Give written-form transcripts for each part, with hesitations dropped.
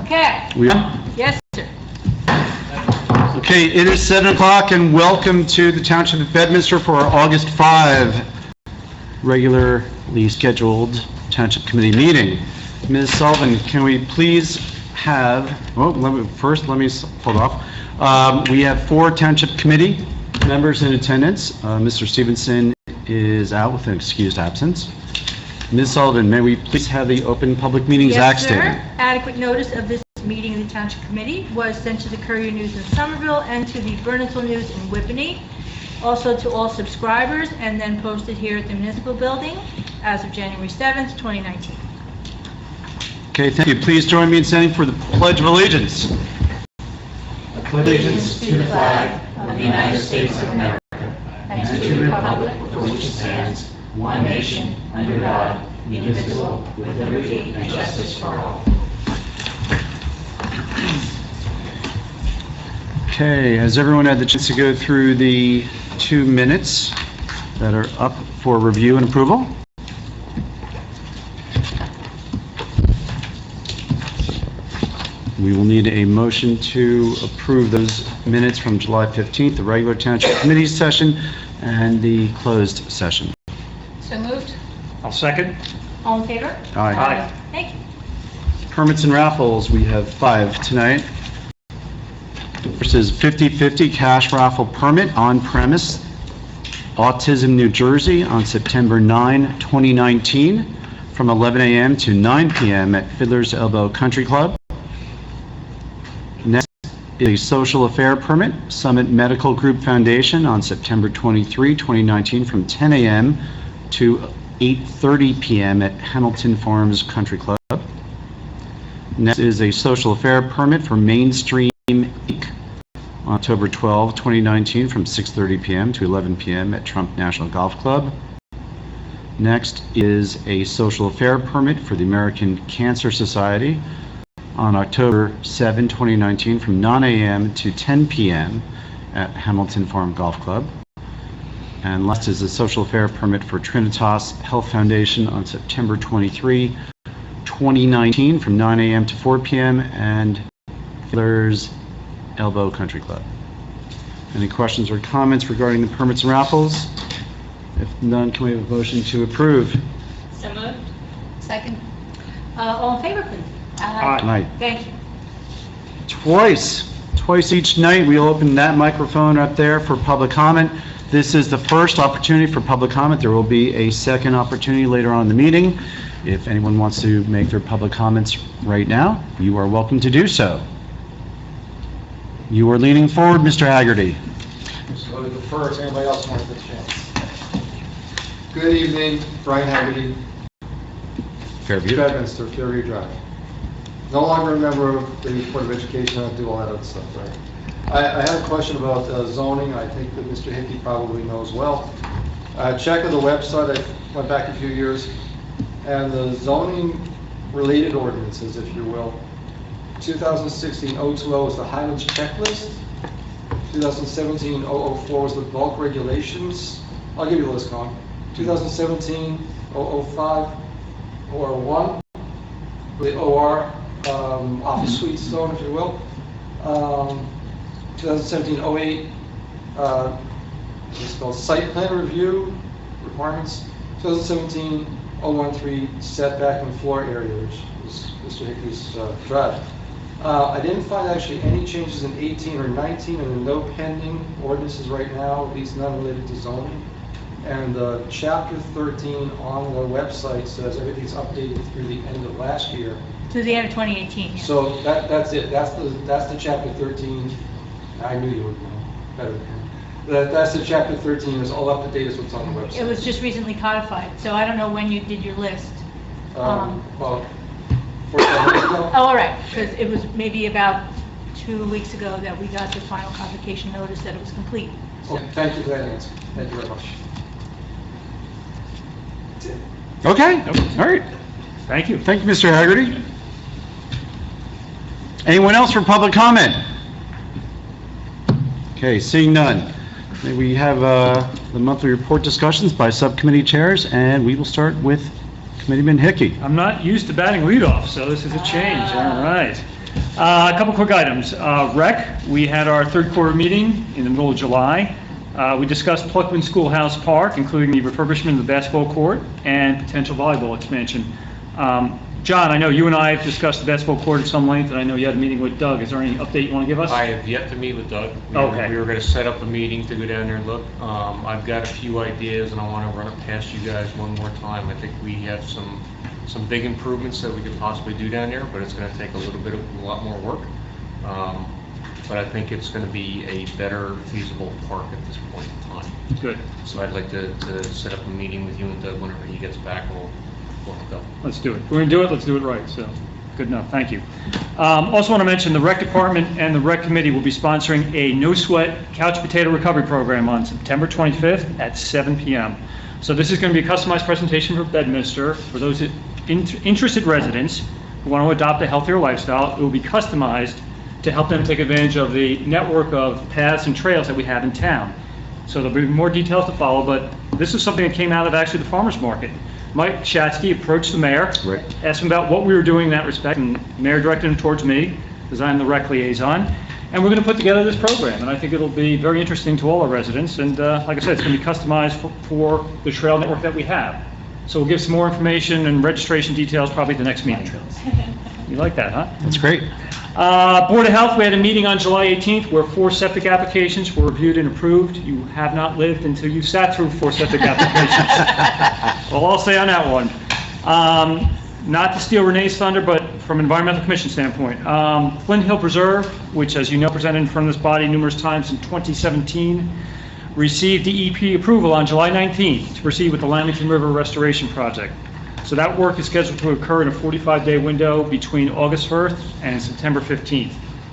Okay. Yes, sir. Okay, it is 7 o'clock and welcome to the Township of Bedminster for our August 5 regularly scheduled Township Committee meeting. Ms. Sullivan, can we please have, hold off. We have 4 Township Committee members in attendance. Mr. Stevenson is out with an excused absence. Ms. Sullivan, may we please have the Open Public Meetings Act statement? Yes, sir. Adequate notice of this meeting of the Township Committee was sent to the Courier News in Somerville and to the Burnsville News in Whippany, also to all subscribers, and then posted here at the Municipal Building as of January 7th, 2019. Okay, thank you. Please join me in standing for the Pledge of Allegiance. I pledge allegiance to the flag of the United States of America and to the republic for which it stands, one nation, under God, indivisible, with liberty and justice for all. Okay, has everyone had the chance to go through the 2 minutes that are up for review and approval? We will need a motion to approve those minutes from July 15th, the regular Township Committee session, and the closed session. So moved. I'll second. All in favor? Aye. Aye. Thank you. Permits and raffles, we have 5 tonight. First is 50/50 cash raffle permit on premise, Autism, New Jersey, on September 9, 2019, from 11 a.m. to 9 p.m. at Fiddler's Elbow Country Club. Next is a social affair permit, Summit Medical Group Foundation, on September 23, 2019, from 10 a.m. to 8:30 p.m. at Hamilton Farms Country Club. Next is a social affair permit for Mainstream Inc. on October 12, 2019, from 6:30 p.m. to 11 p.m. at Trump National Golf Club. Next is a social affair permit for the American Cancer Society on October 7, 2019, from 9 a.m. to 10 p.m. at Hamilton Farm Golf Club. And last is a social affair permit for Trinitas Health Foundation on September 23, 2019, from 9 a.m. to 4 p.m. and Fiddler's Elbow Country Club. Any questions or comments regarding the permits and raffles? If none, can we have a motion to approve? So moved. Second. All in favor, please? Aye. Thank you. Twice each night, we'll open that microphone up there for public comment. This is the first opportunity for public comment. There will be a second opportunity later on in the meeting. If anyone wants to make their public comments right now, you are welcome to do so. You are leaning forward, Mr. Haggerty. So to defer if anybody else wants the chance. Good evening, Brian Haggerty, Fairview. Bedminster, Fairview Drive. No longer a member of the Board of Education, I do all that other stuff, right? I had a question about zoning. I think that Mr. Hickey probably knows well. Check on the website, I went back a few years, and the zoning related ordinances, if you will. 2016-020 was the Highlands checklist. 2017-004 was the bulk regulations. I'll give you the list, Con. 2017-005 OR1, the OR office suite zone, if you will. 2017-08 it's called site plan review requirements. 2017-013 setback and floor area, which is Mr. Hickey's drive. I didn't find actually any changes in 18 or 19, and there are no pending ordinances right now, at least none related to zoning. And Chapter 13 on the website says everything's updated through the end of last year. To the end of 2018. Yeah. So that's it. That's the Chapter 13. I knew you would know better than him. That's the Chapter 13. Is all up to date as what's on the website. It was just recently codified, so I don't know when you did your list. Well, 4 months ago. Oh, all right, because it was maybe about 2 weeks ago that we got the final convocation notice that it was complete. So. Okay, thank you for that answer. Thank you very much. That's it. Okay, all right. Thank you. Thank you, Mr. Haggerty. Anyone else for public comment? Okay, seeing none. May we have the monthly report discussions by subcommittee chairs, and we will start with Committeeman Hickey. I'm not used to batting leadoff, so this is a change. All right. A couple quick items. Rec, we had our third quarter meeting in the middle of July. We discussed Pluckman Schoolhouse Park, including the refurbishment of the basketball court and potential volleyball expansion. John, I know you and I have discussed the basketball court at some length, and I know you had a meeting with Doug. Is there any update you want to give us? I have yet to meet with Doug. Okay. We were going to set up a meeting to go down there and look. I've got a few ideas, and I want to run it past you guys one more time. I think we have some big improvements that we could possibly do down there, but it's going to take a lot more work. But I think it's going to be a better feasible park at this point in time. Good. So I'd like to set up a meeting with you and Doug whenever he gets back. We'll go. Let's do it. We're going to do it. Let's do it right. So, good enough. Thank you. Also want to mention the Rec Department and the Rec Committee will be sponsoring a No Sweat Couch Potato Recovery Program on September 25th at 7 p.m. So this is going to be a customized presentation for Bedminster for those interested residents who want to adopt a healthier lifestyle. It will be customized to help them take advantage of the network of paths and trails that we have in town. So there'll be more details to follow, but this is something that came out of actually the farmers market. Mike Shatsky approached the mayor, Right. asked him about what we were doing in that respect, and the mayor directed him towards me, because I'm the rec liaison, and we're going to put together this program, and I think it'll be very interesting to all our residents, and like I said, it's going to be customized for the trail network that we have. So we'll give some more information and registration details probably at the next meeting. You like that, huh? That's great. Board of Health, we had a meeting on July 18th where 4 septic applications were reviewed and approved. You have not lived until you sat through 4 septic applications. Well, I'll say on that one. Not to steal Renee's thunder, but from an Environmental Commission standpoint. Flint Hill Preserve, which as you know presented in front of this body numerous times in 2017, received DEP approval on July 19th to proceed with the Lamington River Restoration Project. So that work is scheduled to occur in a 45-day window between August 1st and September 15th.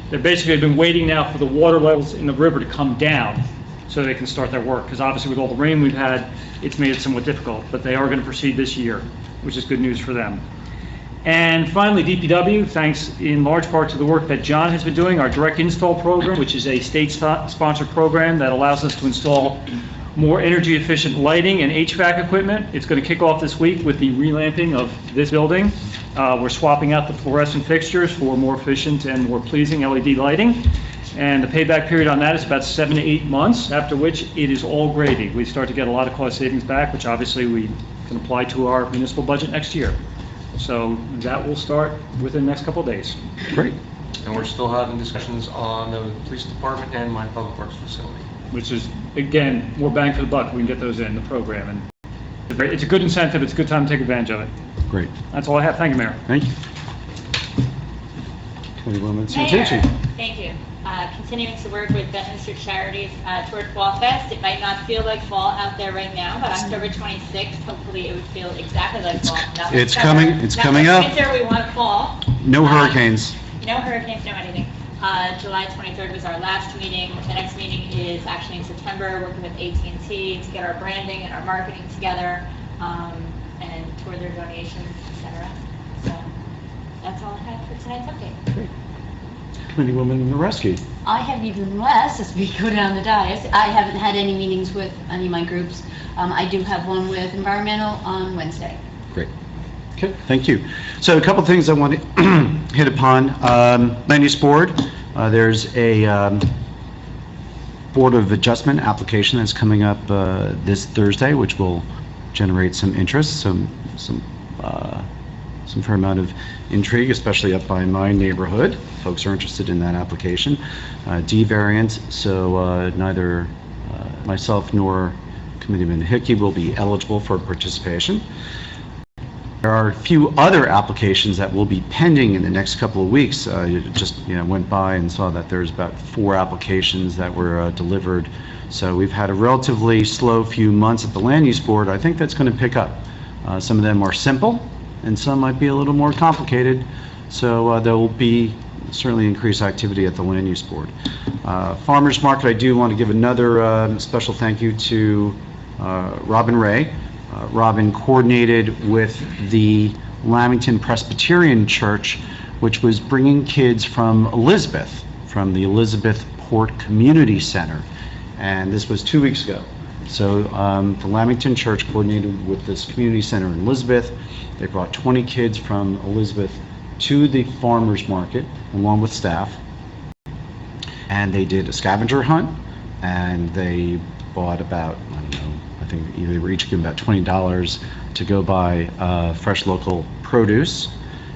They basically have been waiting now for the water levels in the river to come down so they can start their work, because obviously with all the rain we've had, it's made it somewhat difficult, but they are going to proceed this year, which is good news for them. And finally, DPW, thanks in large part to the work that John has been doing, our direct install program, which is a state-sponsored program that allows us to install more energy efficient lighting and HVAC equipment. It's going to kick off this week with the relamping of this building. We're swapping out the fluorescent fixtures for more efficient and more pleasing LED lighting. And the payback period on that is about 7 to 8 months, after which it is all gravy. We start to get a lot of cost savings back, which obviously we can apply to our municipal budget next year. So that will start within the next couple of days. Great. And we're still having discussions on the police department and my public works facility. Which is, again, more bang for the buck. We can get those in the program. And it's a good incentive. It's a good time to take advantage of it. Great. That's all I have. Thank you, Mayor. Thank you. Councilwoman Mayor, Santucci. thank you. Continuing to work with Bedminster Charities toward Fall Fest. It might not feel like fall out there right now, but October 26th, hopefully it would feel exactly like fall. Not It's like coming- summer, it's not coming like up. Winter, we want fall. No hurricanes. No hurricanes, no anything. July 23rd was our last meeting. The next meeting is actually in September, working with AT&T to get our branding and our marketing together, and toward their donations, etc. So that's all I have for tonight's update. Great. Committeewoman Nareski. I have even less as we go down the dais. I haven't had any meetings with any of my groups. I do have one with environmental on Wednesday. Great. Okay, thank you. So a couple of things I want to hit upon. Land Use Board, there's a Board of Adjustment application that's coming up this Thursday, which will generate some interest, some fair amount of intrigue, especially up by my neighborhood. Folks are interested in that application. D variant, so neither myself nor Committeeman Hickey will be eligible for participation. There are a few other applications that will be pending in the next couple of weeks. Just went by and saw that there's about 4 applications that were delivered. So we've had a relatively slow few months at the Land Use Board. I think that's going to pick up. Some of them are simple, and some might be a little more complicated. So there will be certainly increased activity at the Land Use Board. Farmers Market, I do want to give another special thank you to Robin Ray. Robin coordinated with the Lamington Presbyterian Church, which was bringing kids from Elizabeth, from the Elizabeth Port Community Center. And this was 2 weeks ago. So the Lamington Church coordinated with this community center in Elizabeth. They brought 20 kids from Elizabeth to the farmer's market along with staff, and they did a scavenger hunt, and they bought about, I don't know, I think they were each given about $20 to go buy fresh local produce,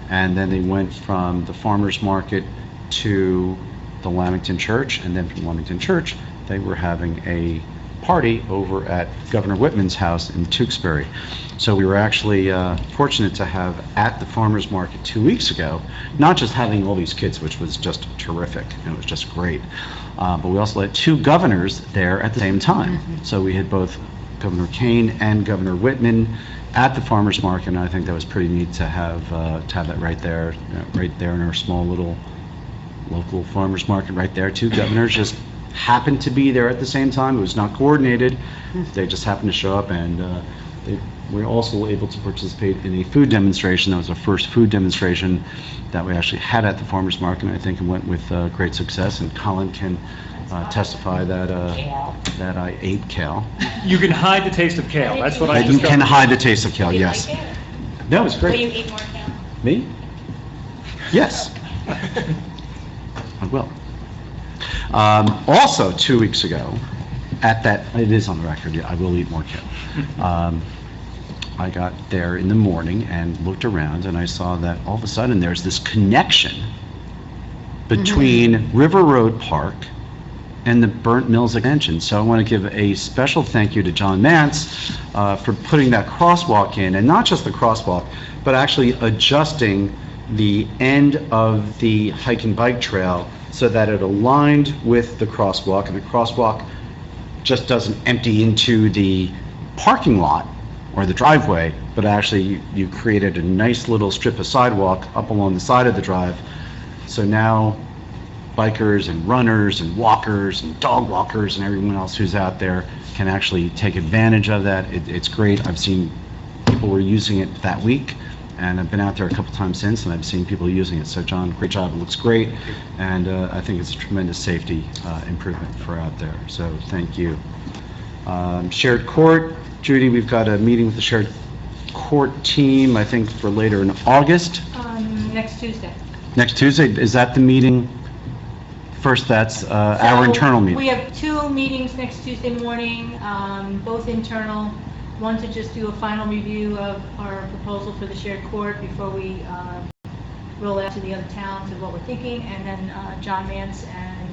and then they went from the farmer's market to the Lamington Church, and then from Lamington Church they were having a party over at Governor Whitman's house in Tewksbury. So we were actually fortunate to have at the farmer's market 2 weeks ago, not just having all these kids, which was just terrific, and it was just great, but we also had 2 governors there at the same time. So we had both Governor Kane and Governor Whitman at the farmer's market, and I think that was pretty neat to have that right there in our small little local farmer's market right there. 2 governors just happened to be there at the same time. It was not coordinated. They just happened to show up, and they were also able to participate in a food demonstration. That was our first food demonstration that we actually had at the farmer's market, and I think it went with great success, and Colin can testify that that I ate kale. You can hide the taste of kale. That's what I I discovered. can hide the taste of kale, You yes. like it? That was Will great. you eat more kale? Me? Yes. I will. Also, 2 weeks ago, at that, it is on the record, yeah, I will eat more kale. I got there in the morning and looked around, and I saw that all of a sudden there's this connection between River Road Park and the Burnt Mills Extension. So I want to give a special thank you to John Mance for putting that crosswalk in, and not just the crosswalk, but actually adjusting the end of the hike and bike trail so that it aligned with the crosswalk, and the crosswalk just doesn't empty into the parking lot or the driveway, but actually you created a nice little strip of sidewalk up along the side of the drive. So now bikers and runners and walkers and dog walkers and everyone else who's out there can actually take advantage of that. It's great. I've seen people were using it that week, and I've been out there a couple times since, and I've seen people using it. So John, great job. It looks great, and I think it's a tremendous safety improvement for out there. So thank you. Shared Court, Judy, we've got a meeting with the Shared Court team, I think for later in August. Next Tuesday. Next Tuesday, is that the meeting? First, that's our So, internal meeting. We have 2 meetings next Tuesday morning, both internal. One to just do a final review of our proposal for the shared court before we roll out to the other towns of what we're thinking, and then John Mance and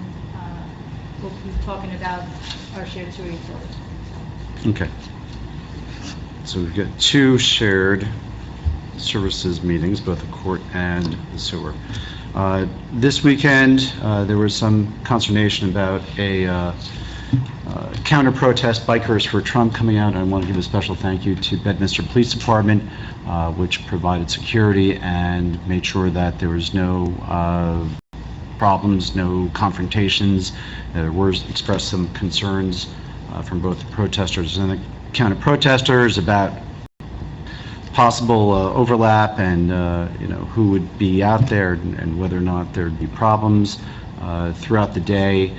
we'll be talking about our shared sewer utility. Okay. So we've got 2 shared services meetings, both the court and the sewer. This weekend, there was some consternation about a counter-protest Bikers for Trump coming out. I want to give a special thank you to Bedminster Police Department, which provided security and made sure that there was no problems, no confrontations. There were expressed some concerns from both the protesters and the counter-protesters about possible overlap and who would be out there and whether or not there'd be problems. Throughout the day,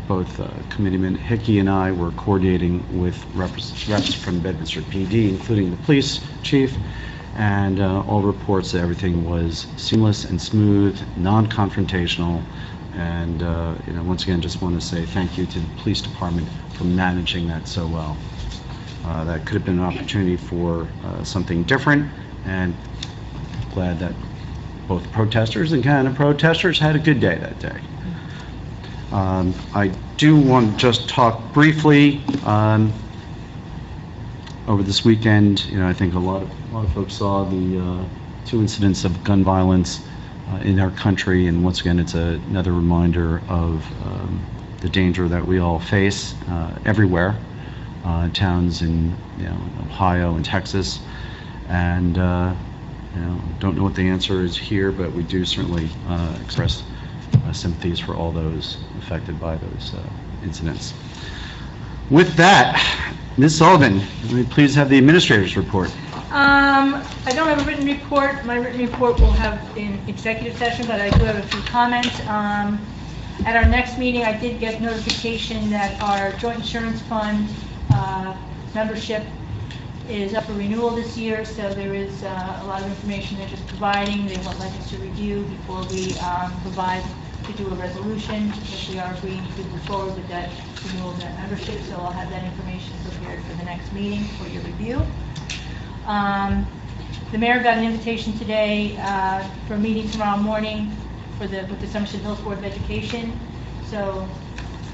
both Committeeman Hickey and I were coordinating with reps from Bedminster PD, including the police chief, and all reports that everything was seamless and smooth, non-confrontational, and once again, just want to say thank you to the police department for managing that so well. That could have been an opportunity for something different, and glad that both protesters and counter-protesters had a good day that day. I do want to just talk briefly over this weekend. I think a lot of folks saw the 2 incidents of gun violence in our country, and once again, it's another reminder of the danger that we all face everywhere. Towns in Ohio and Texas, and don't know what the answer is here, but we do certainly express sympathies for all those affected by those incidents. With that, Ms. Sullivan, will you please have the administrator's report? I don't have a written report. My written report will have in executive session, but I do have a few comments. At our next meeting, I did get notification that our joint insurance fund membership is up for renewal this year, so there is a lot of information they're just providing. They would like us to review before we provide to do a resolution if we are agreeing to move forward with that renewal of that membership. So I'll have that information prepared for the next meeting for your review. The mayor got an invitation today for a meeting tomorrow morning with the Somerset Hills Board of Education. So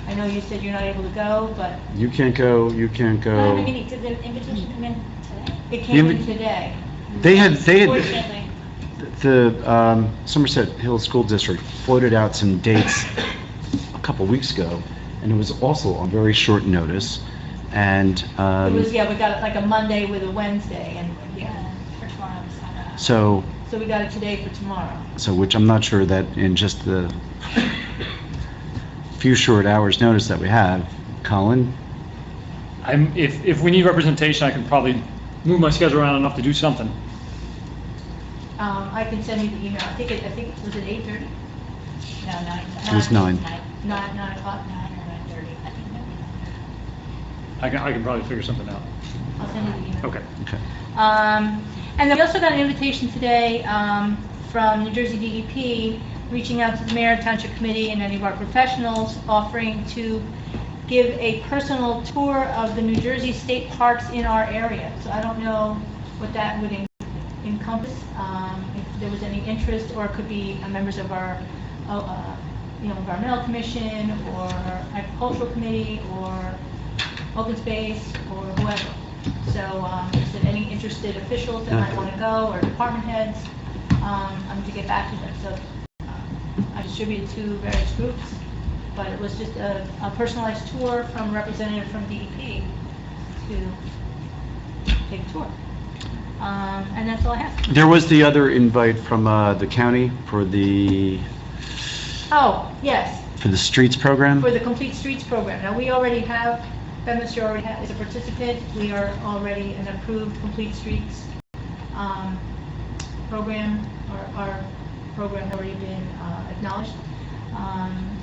I know you said you're not able to go, but You can't go, you can't go. Did the invitation come in today? it came in today. They had, Fortunately. the Somerset Hills School District floated out some dates a couple weeks ago, and it was also on very short notice. And It was, yeah, we got it like a Monday with a Wednesday, and yeah. For tomorrow, so, So we got it today for tomorrow. which I'm not sure that in just the few short hours notice that we have, Colin, If we need representation, I can probably move my schedule around enough to do something. I can send you the email. I think, was it 8:30? No, 9. It was 9. 9 o'clock? 9 or 9:30, I think maybe. I can probably figure something out. I'll send you the email. Okay. okay. And then we also got an invitation today from New Jersey DEP, reaching out to the mayor, township committee, and any of our professionals, offering to give a personal tour of the New Jersey state parks in our area. So I don't know what that would encompass, if there was any interest, or it could be members of our, environmental commission, or agricultural committee, or open space, or whoever. So, is there any interested officials that might want to go, or department heads? I'm to get back to them. So, I distributed to various groups, but it was just a personalized tour from a representative from DEP to take a tour. And that's all I have. There was the other invite from the county for the Yes, streets program. for the Complete Streets program. Now, we already have, Bedminster already is a participant. We are already an approved Complete Streets program. Our program has already been acknowledged.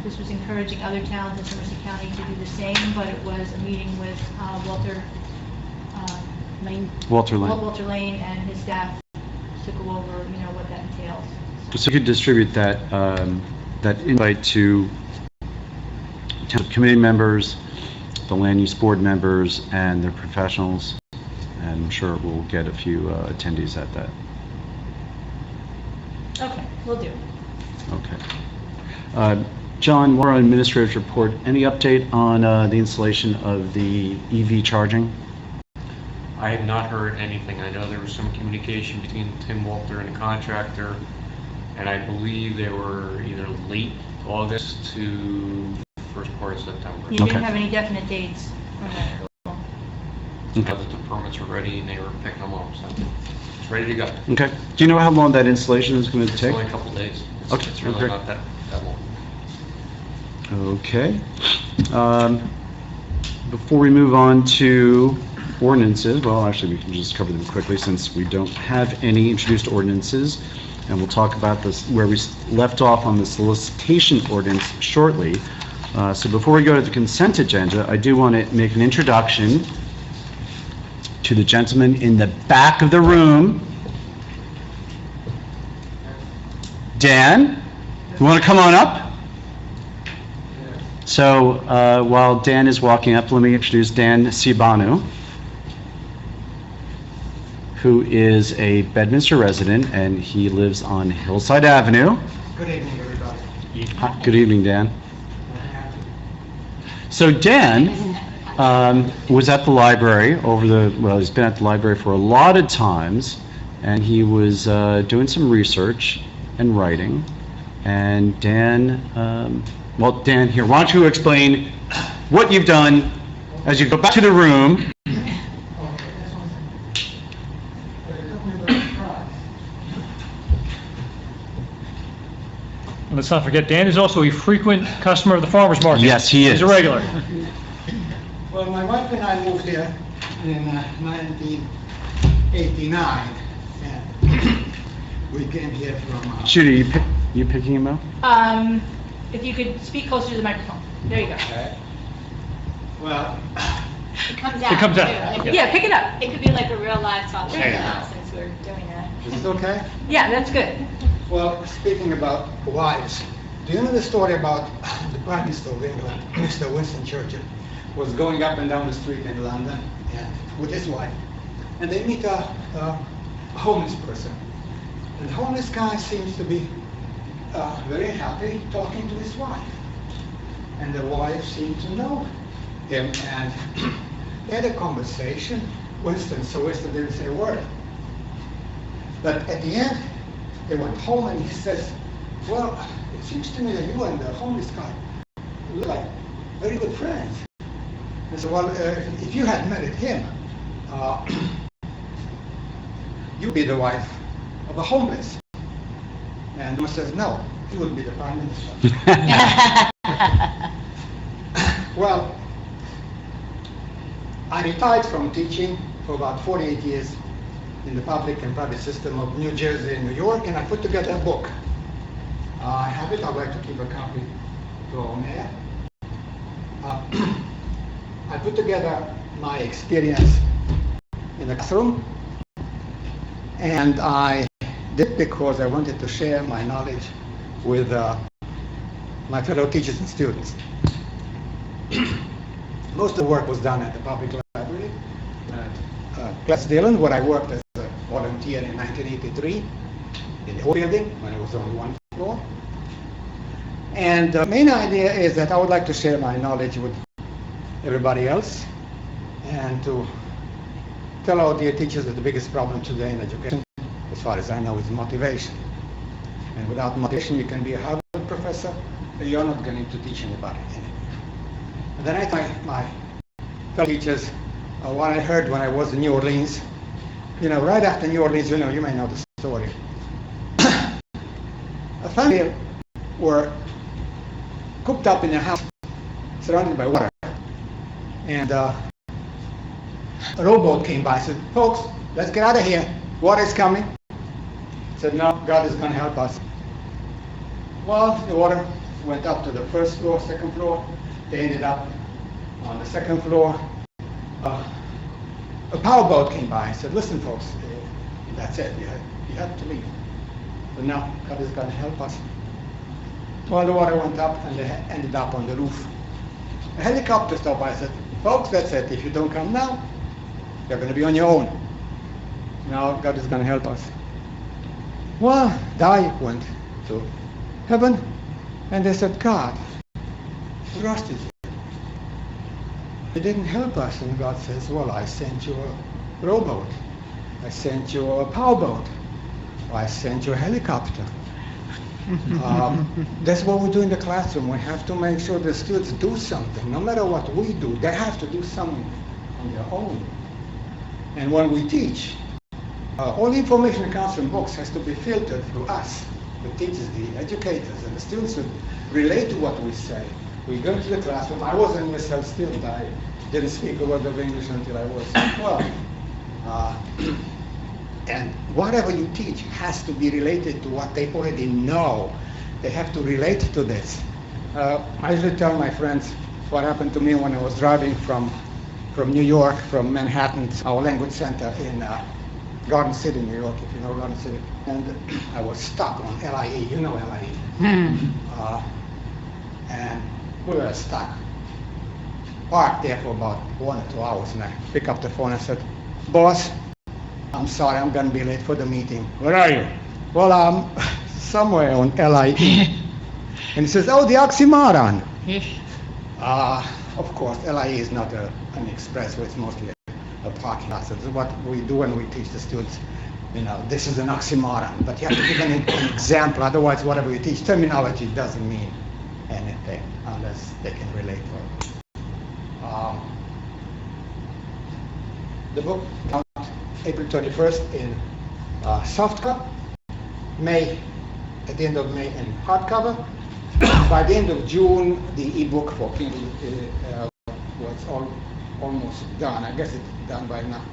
This was encouraging other towns in Somerset County to do the same, but it was a meeting with Walter Lane. Walter Lane. Walter Lane and his staff to go over, what that entails. So you could distribute that, that invite to township committee members, the land use board members, and their professionals. And I'm sure we'll get a few attendees at that. Okay, will do. Okay. John, we're on administrator's report. Any update on the installation of the EV charging? I have not heard anything. I know there was some communication between Tim Walter and the contractor, and I believe they were either late August to first part of September. You didn't Okay. have any definite dates on that at all? Now that the permits were ready and they were picking them up, so it's ready to go. Okay. Do you know how long that installation is going to It's take? only a couple days. Okay, It's really okay. not that long. Okay. Before we move on to ordinances, well, actually, we can just cover them quickly since we don't have any introduced ordinances. And we'll talk about this, where we left off on the solicitation ordinance shortly. So before we go to the consent agenda, I do want to make an introduction to the gentleman in the back of the room. Dan, you want to come on up? So while Dan is walking up, let me introduce Dan Cibanu, who is a Bedminster resident, and he lives on Hillside Avenue. Good evening, everybody. Hi, good evening, Dan. So Dan was at the library he's been at the library for a lot of times, and he was doing some research and writing. And Dan, Dan, here, why don't you explain what you've done as you go back to the room. And let's not forget, Dan is also a frequent customer of the farmer's market. Yes, he is. He's a regular. Well, my wife and I moved here in 1989, and we came here from... Judy, you picking him up? If you could speak closer to the microphone. There you go. Okay. Well, It comes out. It comes out, too. And it could- Yeah, pick it up. It could be like a real live talk show There you now, since we're doing that. Is it okay? Yeah, that's good. Well, speaking about wives, do you know the story about the Prime Minister of England, Mr. Winston Churchill, was going up and down the street in London and with his wife, and they meet a homeless person. And the homeless guy seems to be very happy talking to his wife. And the wife seemed to know him, and they had a conversation. Winston didn't say a word. But at the end, they went home and he says, well, it seems to me that you and the homeless guy look like very good friends. I said, well, if you had married him, you'd be the wife of a homeless. And he says, no, he would be the prime minister. Well, I retired from teaching for about 48 years in the public and private system of New Jersey and New York, and I put together a book. I have it. I'd like to keep a copy to our mayor. I put together my experience in the classroom, and I did because I wanted to share my knowledge with my fellow teachers and students. Most of the work was done at the public library at Class Dillon, where I worked as a volunteer in 1983 in the old building when it was only one floor. And the main idea is that I would like to share my knowledge with everybody else and to tell our dear teachers that the biggest problem today in education, as far as I know, is motivation. And without motivation, you can be a Harvard professor, but you're not going to teach anybody anymore. And then I told my fellow teachers what I heard when I was in New Orleans. You know, right after New Orleans, you may know the story. A family were cooped up in a house surrounded by water. And a rowboat came by and said, folks, let's get out of here. Water is coming. I said, no, God is going to help us. Well, the water went up to the first floor, second floor. They ended up on the second floor. A powerboat came by and said, listen, folks, that's it. You have to leave. But now God is going to help us. Well, the water went up and they ended up on the roof. A helicopter stopped by and said, folks, that's it. If you don't come now, you're going to be on your own. Now God is going to help us. Well, they went to heaven and they said, God, we lost it. You didn't help us. And God says, well, I sent you a rowboat. I sent you a powerboat. I sent you a helicopter. That's what we do in the classroom. We have to make sure the students do something. No matter what we do, they have to do something on their own. And when we teach, all the information that comes from books has to be filtered through us, the teachers, the educators, and the students would relate to what we say. We go to the classroom. I was an ESL student. I didn't speak a word of English until I was 12. And whatever you teach has to be related to what they already know. They have to relate to this. I usually tell my friends what happened to me when I was driving from New York, from Manhattan, to our language center in Garden City, New York, if you know Garden City. And I was stuck on LIE. You know LIE. And we were stuck. Parked there for about 1 or 2 hours, and I picked up the phone and said, boss, I'm sorry, I'm going to be late for the meeting. Where are you? Well, I'm somewhere on LIE. And he says, oh, the oxymoron. Of course, LIE is not an expressway, it's mostly a parking lot. So this is what we do when we teach the students, this is an oxymoron. But you have to give an example, otherwise whatever you teach, terminology doesn't mean anything unless they can relate to it. The book comes out April 21st in softcover, at the end of May in hardcover. By the end of June, the ebook for Kindle was almost done. I guess it's done by now.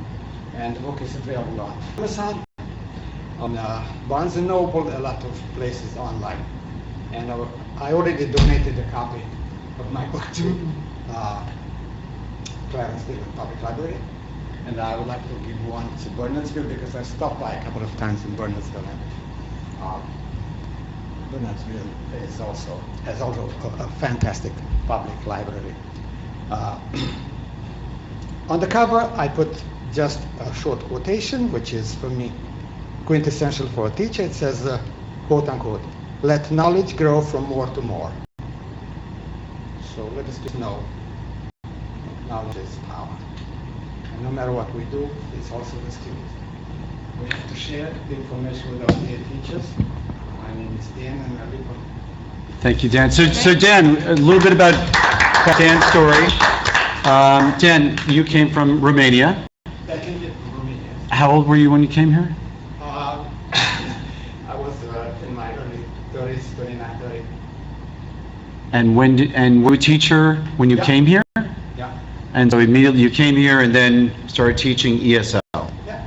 And the book is available on Amazon, on Barnes & Noble, a lot of places online. And I already donated a copy of my book to Clarence Stevens Public Library. And I would like to give one to Bernardsville because I stopped by a couple of times in Bernardsville. And, Bernardsville has also a fantastic public library. On the cover, I put just a short quotation, which is for me quintessential for a teacher. It says, quote unquote, "Let knowledge grow from more to more." So let us just know knowledge is power. And no matter what we do, it's also the students. We have to share the information with our dear teachers. My name is Dan and I live on. Thank you, Dan. So Dan, a little bit about Dan's story. Dan, you came from Romania. I came here from Romania. How old were you when you came here? I was in my early 30s, 29, 30. And were you a teacher when you Yeah. came here? Yeah. And so immediately you came here and then started teaching ESL. Yeah.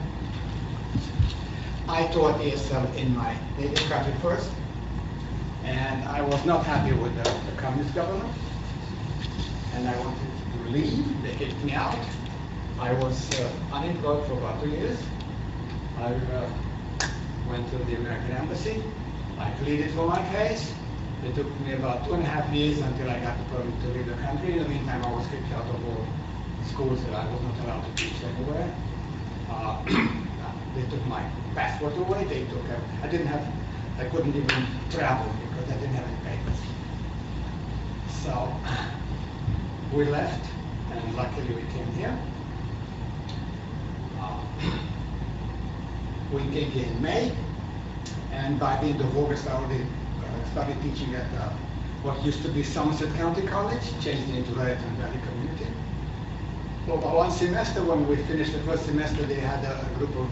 I taught ESL in my native country first, and I was not happy with the communist government, and I wanted to leave. They kicked me out. I was unemployed for about 2 years. I went to the American Embassy. I pleaded for my case. It took me about 2.5 years until I got the permit to leave the country. In the meantime, I was kicked out of all schools that I was not allowed to teach anywhere. They took my passport away. They took. I couldn't even travel because I didn't have any papers. So we left, and luckily we came here. We came here in May, and by the end of August, I already started teaching at what used to be Somerset County College, changed into Raritan Valley Community. For about one semester, when we finished the first semester, they had a group of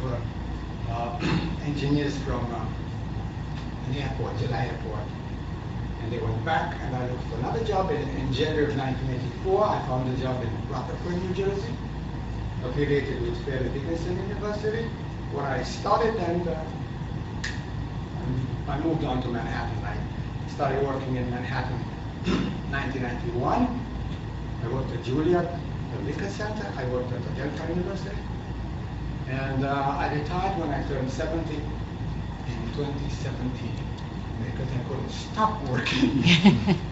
engineers from an airport, July Airport. And they went back, and I looked for another job. In January of 1984, I found a job in Rutherford, New Jersey, affiliated with Fairleigh Dickinson University, where I started, and I moved on to Manhattan. I started working in Manhattan in 1991. I worked at Juilliard, the Lincoln Center. I worked at the Delta University. And I retired when I turned 70 in 2017 because I couldn't stop working.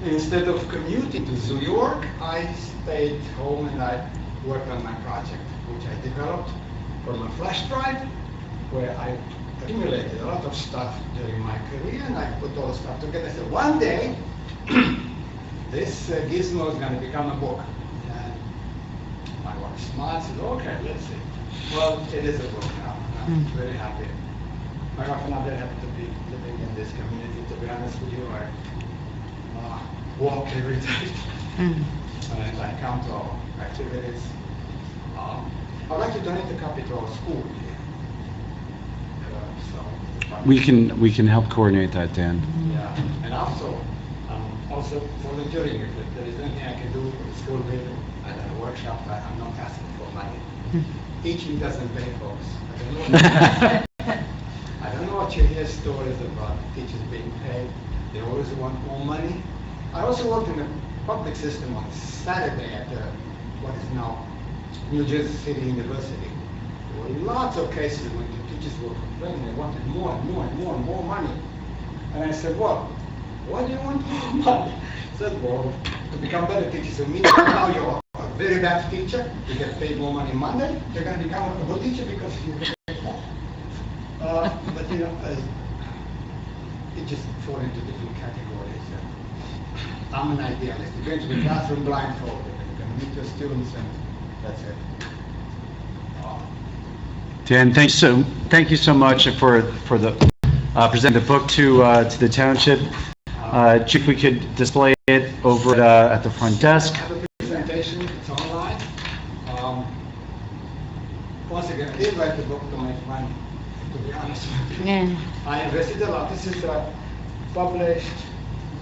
Instead of commuting to New York, I stayed home and I worked on my project, which I developed from a flash drive, where I accumulated a lot of stuff during my career, and I put all the stuff together. I said, one day, this gizmo is going to become a book. And my wife smiled and said, okay, let's see. Well, it is a book now. I'm very happy. My wife and I are very happy to be living in this community. To be honest with you, I walk every day. And I come to our activities. I'd like to donate a copy to our school here. We can help coordinate that, Dan. Yeah, and also volunteering. If there is anything I can do for the school building at a workshop, I'm not asking for money. Teaching doesn't pay, folks. I don't know what you hear stories about teachers being paid. They always want more money. I also worked in the public system on Saturday at what is now New Jersey City University. There were lots of cases when the teachers were complaining they wanted more and more and more and more money. And I said, well, why do you want more money? I said, well, to become better teachers. So means now you're a very bad teacher, you get paid more money Monday, you're going to become a good teacher because you get paid more. But you know, it just falls into different categories. I'm an idealist. You're going to the classroom blindfolded, and you're going to meet your students, and that's it. Dan, thank you so much for the presenting the book to the township. If we could display it over at the front desk. I have a presentation. It's online. Once again, I did write the book to make money, to be honest with you. Yeah. I invested a lot. This is published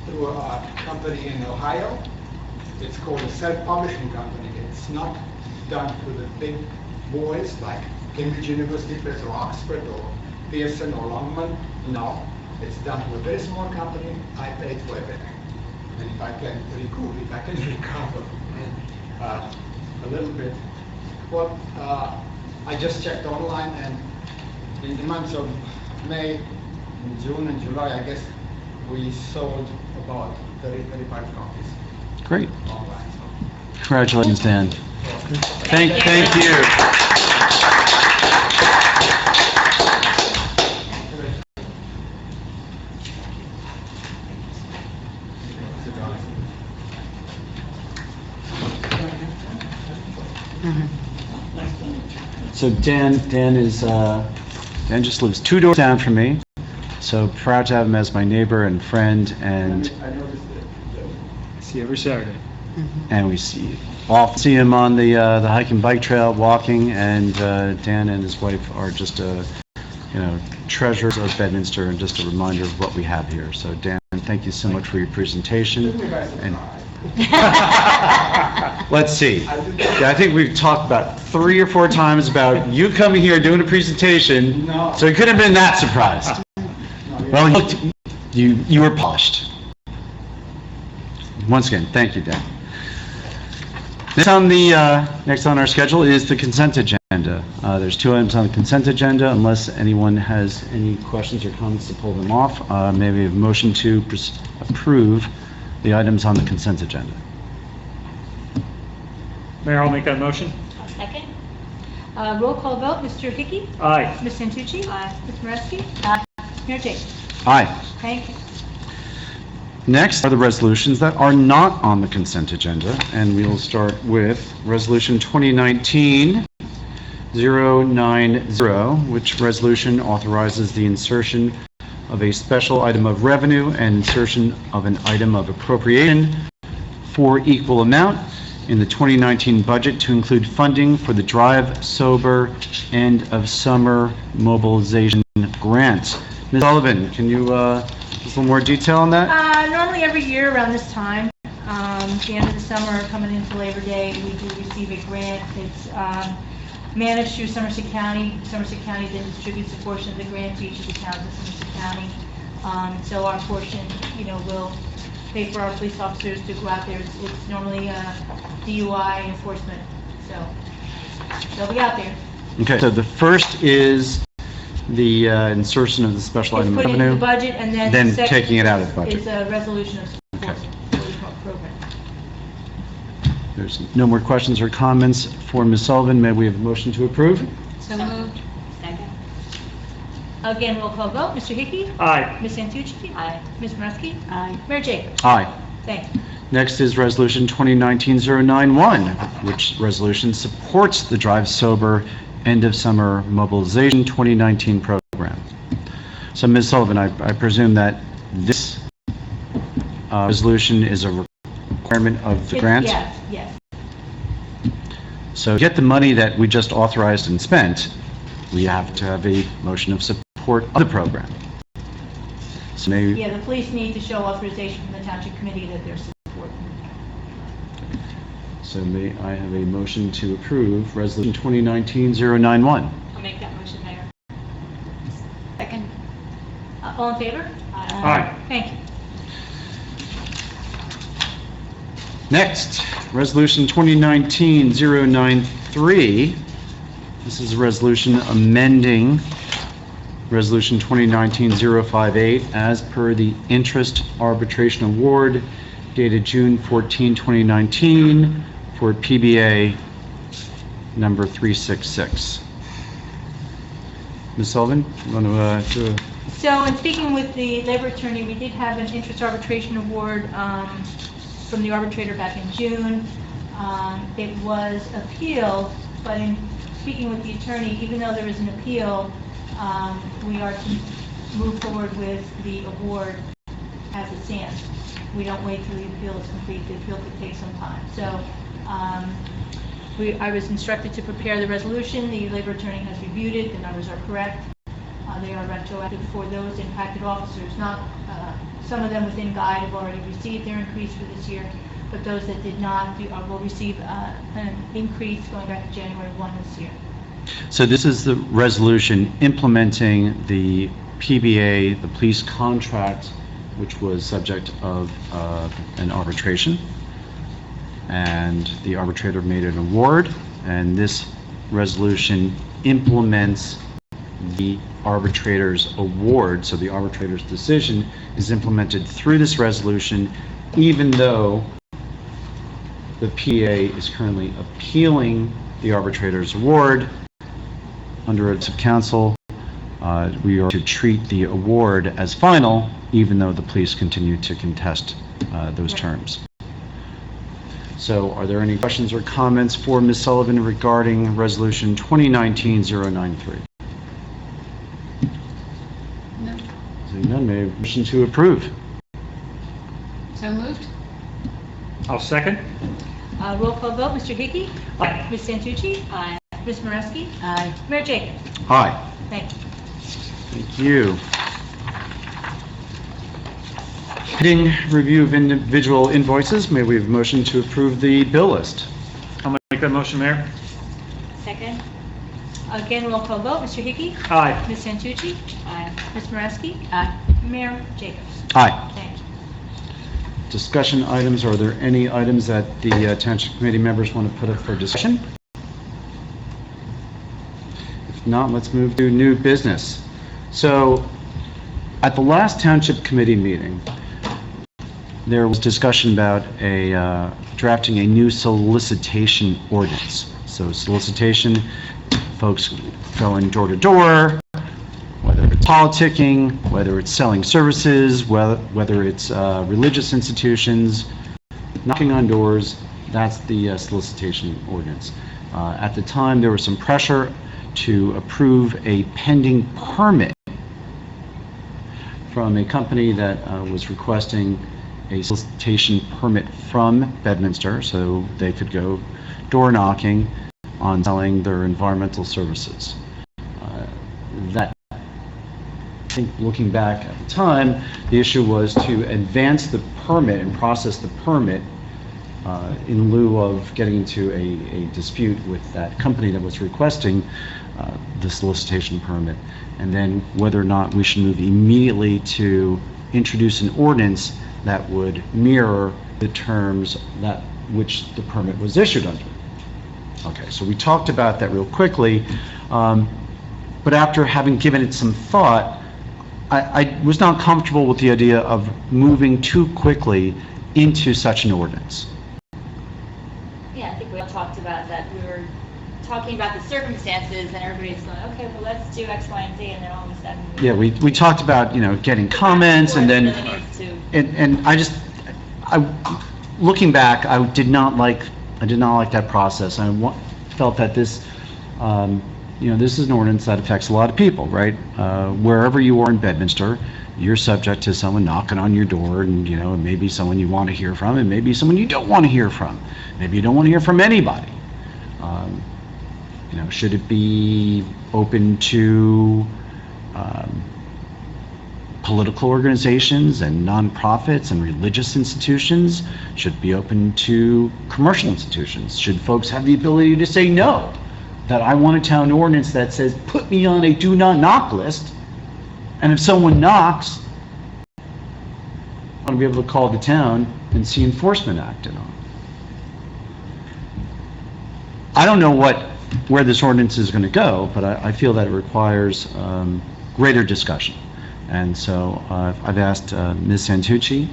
through a company in Ohio. It's called a self-publishing company. It's not done through the big boys like Cambridge University Press or Oxford or Pearson or Longman. No, it's done through a very small company. I paid for everything. And if I can recoup, if I can recover a little bit. Well, I just checked online, and in the months of May, June, and July, I guess we sold about 35 copies Great. online. So. Congratulations, Dan. Thank you. So Dan just lives 2 doors down from me. So proud to have him as my neighbor and friend, and See you every Saturday. we see him on the hike and bike trail walking, and Dan and his wife are just treasures of Bedminster, and just a reminder of what we have here. So Dan, thank you so much for your presentation. And let's see. I think we've talked about 3 or 4 times about you coming here doing a presentation, so you couldn't have been that surprised. Well, you were polished. Once again, thank you, Dan. Next on our schedule is the consent agenda. There's 2 items on the consent agenda. Unless anyone has any questions or comments to pull them off, maybe a motion to approve the items on the consent agenda. Mayor, I'll make that motion. I'll second. Roll call vote, Mr. Hickey? Aye. Ms. Santucci? Aye. Ms. Moreski? Aye. Mayor Jacobs? Aye. Thank you. Next are the resolutions that are not on the consent agenda, and we will start with Resolution 2019-090, which resolution authorizes the insertion of a special item of revenue and insertion of an item of appropriation for equal amount in the 2019 budget to include funding for the Drive Sober End of Summer Mobilization Grant. Ms. Sullivan, can you give us a little more detail on that? Normally every year around this time, the end of the summer, coming into Labor Day, we do receive a grant. It's managed through Somerset County. Somerset County then distributes a portion of the grant to each of the towns in Somerset County. So our portion, will pay for our police officers to go out there. It's normally DUI enforcement, so they'll be out there. Okay, so the first is the insertion of the special It's item of put into the revenue. budget, and then Then the second taking it out of the budget. is a resolution of support Okay. for the program. There's no more questions or comments for Ms. Sullivan. May we have a motion to approve? So moved. Second. Again, roll call vote, Mr. Hickey? Aye. Ms. Santucci? Aye. Ms. Moreski? Aye. Mayor Jacobs? Aye. Thank you. Next is Resolution 2019-091, which resolution supports the Drive Sober End of Summer Mobilization 2019 program. So Ms. Sullivan, I presume that this resolution is a requirement of the grant? Yes, yes. So to get the money that we just authorized and spent, we have to have a motion of support of the program. So maybe, Yeah, the police need to show authorization from the Township Committee that they're supporting. so may I have a motion to approve Resolution 2019-091? I'll make that motion, Mayor. Second. All in favor? Aye. Thank you. Next, Resolution 2019-093. This is a resolution amending Resolution 2019-058 as per the interest arbitration award dated June 14, 2019 for PBA number 366. Ms. Sullivan, you want to do a... So in speaking with the labor attorney, we did have an interest arbitration award from the arbitrator back in June. It was appealed, but in speaking with the attorney, even though there is an appeal, we are to move forward with the award as it stands. We don't wait till the appeal is complete. The appeal could take some time. So I was instructed to prepare the resolution. The labor attorney has reviewed it. The numbers are correct. They are retroactive for those impacted officers. Not some of them within Guide have already received their increase for this year, but those that did not will receive an increase going back to January 1 this year. So this is the resolution implementing the PBA, the police contract, which was subject of an arbitration. and the arbitrator made an award, and this resolution implements the arbitrator's award. So the arbitrator's decision is implemented through this resolution, even though the PA is currently appealing the arbitrator's award. Under its of counsel, we are to treat the award as final, even though the police continue to contest those terms. So are there any questions or comments for Ms. Sullivan regarding Resolution 2019-093? No. Seeing none, may I have a motion to approve? So moved? I'll second. Roll call vote, Mr. Hickey? Aye. Ms. Santucci? Aye. Ms. Moreski? Aye. Mayor Jacobs? Aye. Thank you. Thank you. Pending review of individual invoices, may we have a motion to approve the bill list? I'll make that motion, Mayor. Second? Again, roll call vote, Mr. Hickey? Aye. Ms. Santucci? Aye. Ms. Moreski? Aye. Mayor Jacobs? Aye. Thank you. Discussion items, are there any items that the Township Committee members want to put up for discussion? If not, let's move to new business. So, at the last Township Committee meeting, there was discussion about drafting a new solicitation ordinance. So solicitation, folks going door to door, whether it's politicking, whether it's selling services, whether it's religious institutions, knocking on doors, that's the solicitation ordinance. At the time, there was some pressure to approve a pending permit from a company that was requesting a solicitation permit from Bedminster so they could go door knocking on selling their environmental services. That, I think looking back at the time, the issue was to advance the permit and process the permit in lieu of getting into a dispute with that company that was requesting the solicitation permit, and then whether or not we should move immediately to introduce an ordinance that would mirror the terms that which the permit was issued under. Okay, so we talked about that real quickly, but after having given it some thought, I was not comfortable with the idea of moving too quickly into such an ordinance. Yeah, I think we all talked about that. We were talking about the circumstances, and everybody's going, okay, well, let's do X, Y, and Z, and then all of a sudden... Yeah, we talked about, getting comments, and then... Really needs to- And looking back, I did not like that process. I felt that this, this is an ordinance that affects a lot of people, right? Wherever you are in Bedminster, you're subject to someone knocking on your door, and maybe someone you want to hear from, and maybe someone you don't want to hear from. Maybe you don't want to hear from anybody. Should it be open to political organizations and nonprofits and religious institutions? Should it be open to commercial institutions? Should folks have the ability to say no? That I want a town ordinance that says, put me on a do not knock list, and if someone knocks, I want to be able to call the town and see enforcement acted on. I don't know where this ordinance is going to go, but I feel that it requires greater discussion. And so I've asked Ms. Santucci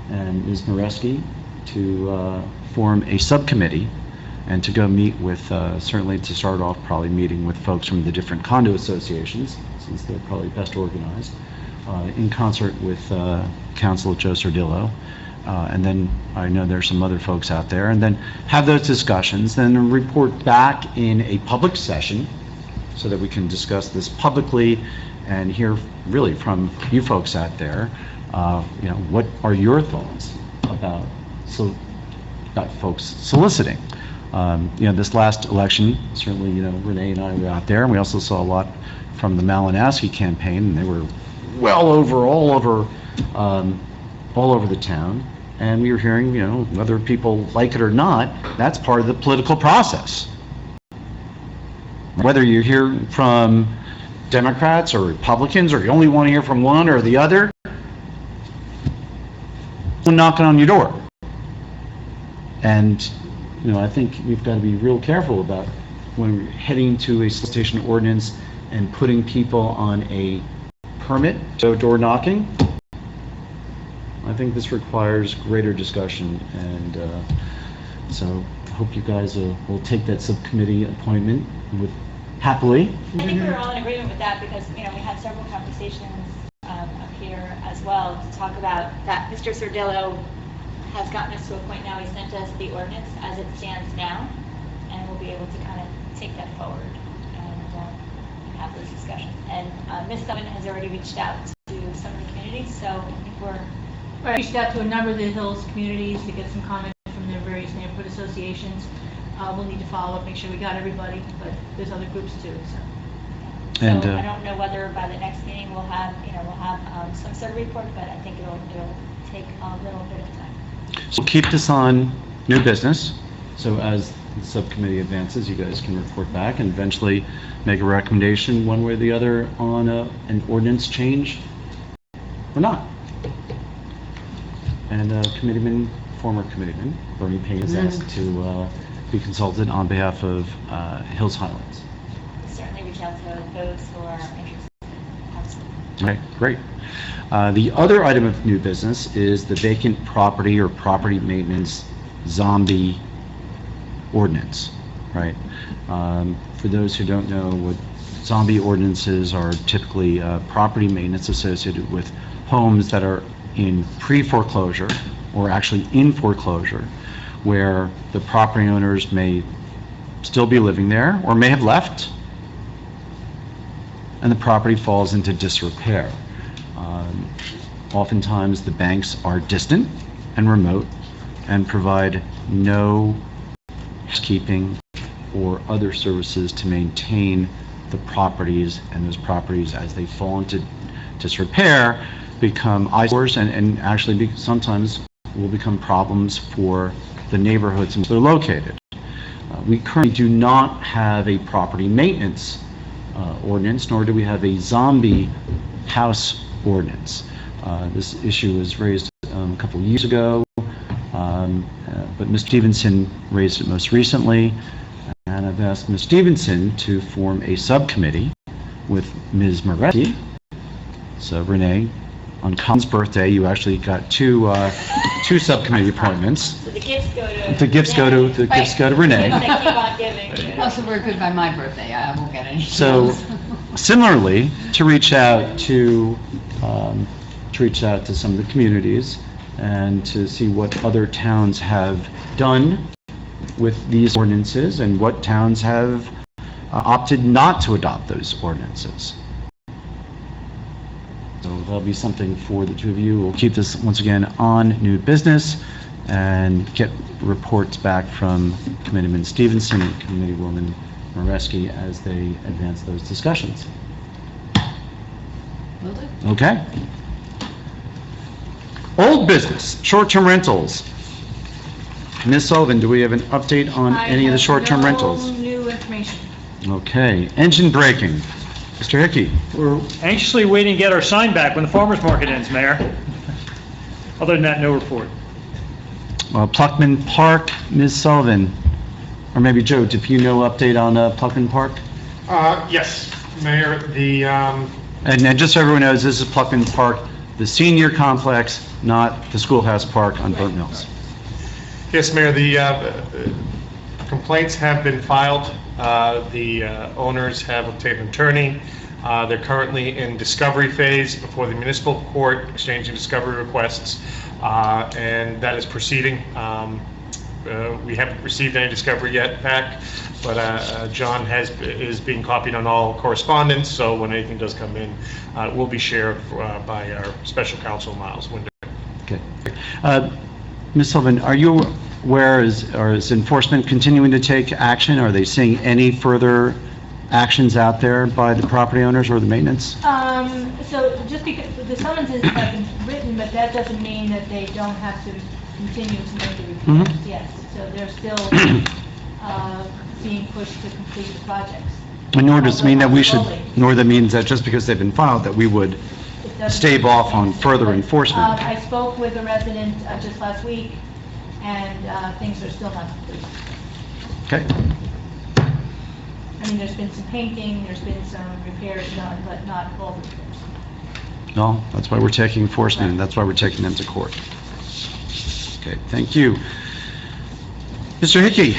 and Ms. Moreski to form a subcommittee and to go meet with, certainly to start off, probably meeting with folks from the different condo associations, since they're probably best organized, in concert with Councilor Joe Sardillo. And then I know there's some other folks out there, and then have those discussions, then report back in a public session so that we can discuss this publicly and hear really from you folks out there, what are your thoughts about folks soliciting? This last election, certainly, Renee and I were out there, and we also saw a lot from the Malinowski campaign, and they were all over the town. And we were hearing, whether people like it or not, that's part of the political process. Whether you hear from Democrats or Republicans, or you only want to hear from one or the other, someone knocking on your door. And I think we've got to be real careful about when we're heading to a solicitation ordinance and putting people on a permit, so door knocking. I think this requires greater discussion, and so I hope you guys will take that subcommittee appointment happily. I think we were all in agreement with that because, we had several conversations up here as well to talk about that. Mr. Sardillo has gotten us to a point now, he sent us the ordinance as it stands now, and we'll be able to kind of take that forward and have those discussions. And Ms. Sullivan has already reached out to some of the communities, so I think we're... I reached out to a number of the Hills communities to get some comments from their various neighborhood associations. We'll need to follow up, make sure we got everybody, but there's other groups too, so. And, So I don't know whether by the next meeting we'll have some sort of report, but I think it'll take a little bit of time. So keep this on new business, so as the subcommittee advances, you guys can report back and eventually make a recommendation one way or the other on an ordinance change or not. And former committeeman, Bernie Payne is asked to be consulted on behalf of Hills Highlands. Certainly reach out to those who are interested. Absolutely. Okay, great. The other item of new business is the vacant property or property maintenance zombie ordinance, right? For those who don't know, what zombie ordinances are typically property maintenance associated with homes that are in pre-foreclosure or actually in foreclosure, where the property owners may still be living there or may have left, and the property falls into disrepair. Oftentimes the banks are distant and remote and provide no housekeeping or other services to maintain the properties, and those properties, as they fall into disrepair, become eyesores and actually sometimes will become problems for the neighborhoods in which they're located. We currently do not have a property maintenance ordinance, nor do we have a zombie house ordinance. This issue was raised a couple of years ago, but Ms. Stevenson raised it most recently, and I've asked Ms. Stevenson to form a subcommittee with Ms. Moretti. So Renee, on Colin's birthday, you actually got two subcommittee appointments. So the gifts go to... The gifts go to Renee. They keep on giving. Oh, so we're good by my birthday, I won't get any. So similarly, to reach out to some of the communities and to see what other towns have done with these ordinances and what towns have opted not to adopt those ordinances. So that'll be something for the two of you. We'll keep this once again on new business and get reports back from Committeeman Stevenson and Committeewoman Moreski as they advance those discussions. Will do. Okay. Old business, short-term rentals. Ms. Sullivan, do we have an update on any of the short-term rentals? No new information. Okay. Engine braking. Mr. Hickey. We're anxiously waiting to get our sign back when the farmer's market ends, Mayor. Other than that, no report. Pluckman Park, Ms. Sullivan. Or maybe Joe, if you know update on Pluckman Park? Yes, Mayor, And just so everyone knows, this is Pluckman Park, the senior complex, not the schoolhouse park on Burnt Mills. yes, Mayor, the complaints have been filed. The owners have obtained an attorney. They're currently in discovery phase before the municipal court, exchanging discovery requests, and that is proceeding. We haven't received any discovery yet back, but John is being copied on all correspondence, so when anything does come in, it will be shared by our special counsel, Miles Winder. Okay. Ms. Sullivan, are you aware, is enforcement continuing to take action? Are they seeing any further actions out there by the property owners or the maintenance? So just because the summonses have been written, but that doesn't mean that they don't have to continue to make the repairs, yes. So they're still being pushed to complete the projects. And nor does it mean that we should, nor that means that just because they've been filed, that we would stave off on further enforcement. I spoke with a resident just last week, and things are still not complete. Okay. I mean, there's been some painting, there's been some repairs done, but not all the repairs. No, that's why we're taking enforcement, and that's why we're taking them to court. Okay, thank you. Mr. Hickey,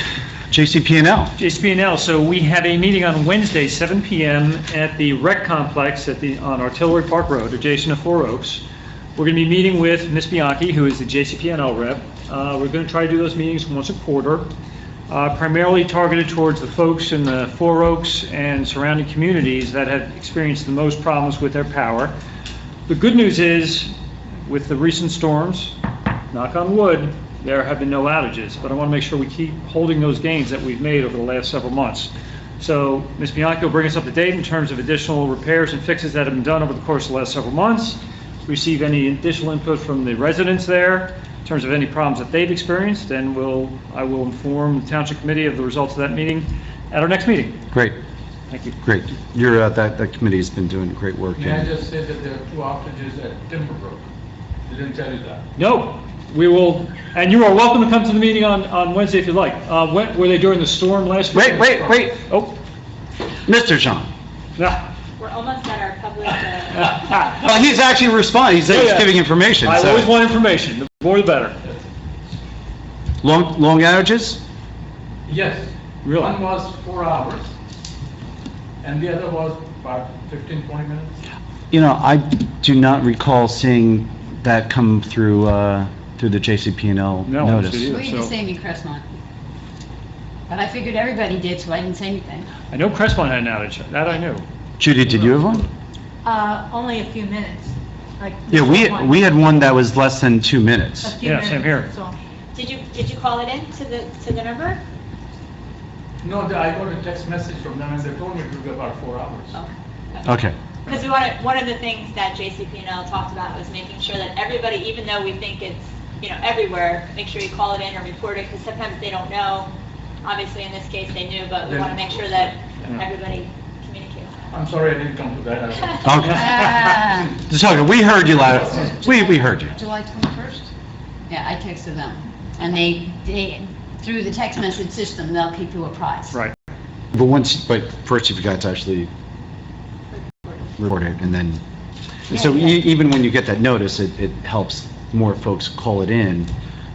JCP&L. JCP&L, so we have a meeting on Wednesday, 7 PM at the rec complex on Artillery Park Road, adjacent to Four Oaks. We're going to be meeting with Ms. Bianchi, who is the JCP&L rep. We're going to try to do those meetings once a quarter, primarily targeted towards the folks in the Four Oaks and surrounding communities that have experienced the most problems with their power. The good news is, with the recent storms, knock on wood, there have been no outages, but I want to make sure we keep holding those gains that we've made over the last several months. So Ms. Bianchi will bring us up to date in terms of additional repairs and fixes that have been done over the course of the last several months, receive any additional input from the residents there in terms of any problems that they've experienced, and I will inform the Township Committee of the results of that meeting at our next meeting. Great, Thank you. great. That committee has been doing great work. May I just say that there are 2 outages at Timberbrook? Didn't tell you that. No, we will, and you are welcome to come to the meeting on Wednesday if you'd like. Were they during the storm last week? Wait. Oh, Mr. John. nah. We're almost at our public, Well, he's actually responding, he's Yeah. giving information. I so- always want information, the more the better. Long outages? Yes. Really? One was 4 hours, and the other was about 15, 20 minutes. You know, I do not recall seeing that come through the JCP&L No, I notice. see either. We didn't So- say any Crestmont. But I figured everybody did, so I didn't say anything. I know Crestmont had an outage, that I knew. Judy, did you have one? Only a few minutes, like. Yeah, one. we had one that was less than 2 A minutes. few Yeah, minutes, same here. that's all. did you call it in to the number? No, I got a text message from them, and they told me it would be about 4 hours. Okay, Because one of the things that JCP&L talked about was making sure that everybody, even though we think it's, everywhere, make sure you call it in or report it, because sometimes they don't know. Obviously, in this case, they knew, but we want to make sure that everybody communicates. I'm sorry I didn't come to that. okay. Just talking, we heard you loud, we heard you. July 21st? Yeah, I texted them. And they, through the text message system, they'll keep you apprised. Right. But first you've got to actually report it, and then, and so Yeah. even when you get that notice, it helps more folks call it in.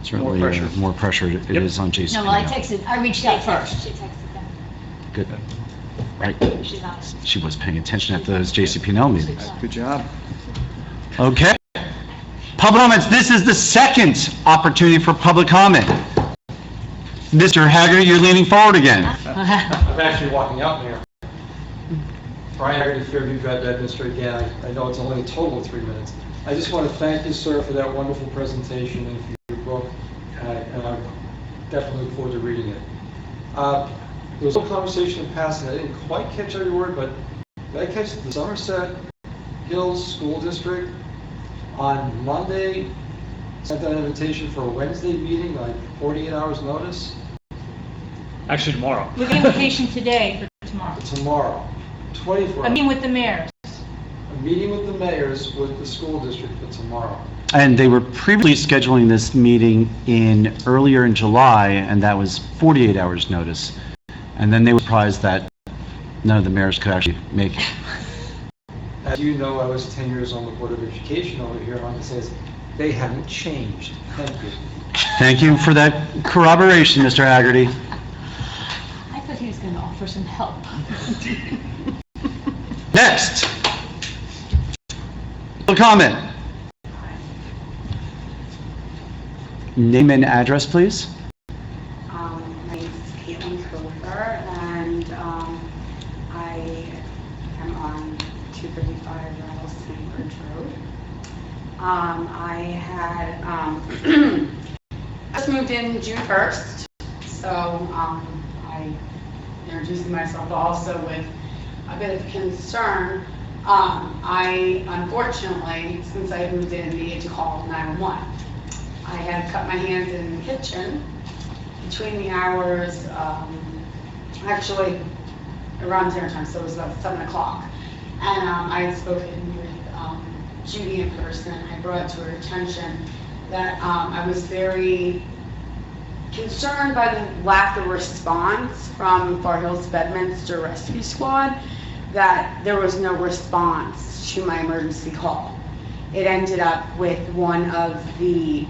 Certainly, More pressure. more pressure it Yep. is on JCP&L. No, well, I reached out first. She texted them. Good, right. She's not. She was paying attention at those JCP&L meetings. Good job. Okay. Public comments, this is the second opportunity for public comment. Mr. Hagerty, you're leaning forward again. I'm actually walking out there. Brian Haggerty, Fairview Drive, Bedminster again. I know it's only a total of 3 minutes. I just want to thank you, sir, for that wonderful presentation and for your book, and I definitely look forward to reading it. There was a conversation in passing, I didn't quite catch every word, but did I catch the Somerset Hills School District on Monday sent out an invitation for a Wednesday meeting, like 48 hours notice? Actually, tomorrow. With the invitation today for tomorrow. Tomorrow, 24 I mean, hours. with the mayors. A meeting with the mayors with the school district for tomorrow. And they were previously scheduling this meeting earlier in July, and that was 48 hours notice. And then they were surprised that none of the mayors could actually make it. As you know, I was 10 years on the Board of Education over here, and it says, they haven't changed. Thank you. Thank you for that corroboration, Mr. Hagerty. I thought he was going to offer some help. Next. Public comment. Name and address, please. My name is Caitlin Kofer, and I am on 235 Rattlesnake Ridge Road. I had just moved in June 1st, so I introducing myself also with a bit of concern. I unfortunately, since I moved in, needed to call 911. I had cut my hands in the kitchen between the hours, actually around dinner time, so it was about 7 o'clock. And I had spoken with Judy in person. I brought to her attention that I was very concerned by the lack of response from Far Hills Bedminster Rescue Squad, that there was no response to my emergency call. It ended up with one of the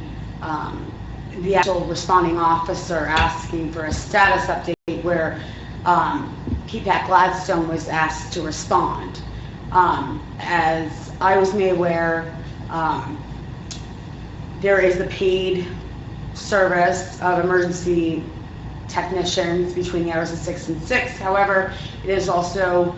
actual responding officer asking for a status update where PPAC Gladstone was asked to respond. As I was made aware, there is a paid service of emergency technicians between the hours of 6 and 6. However, it has also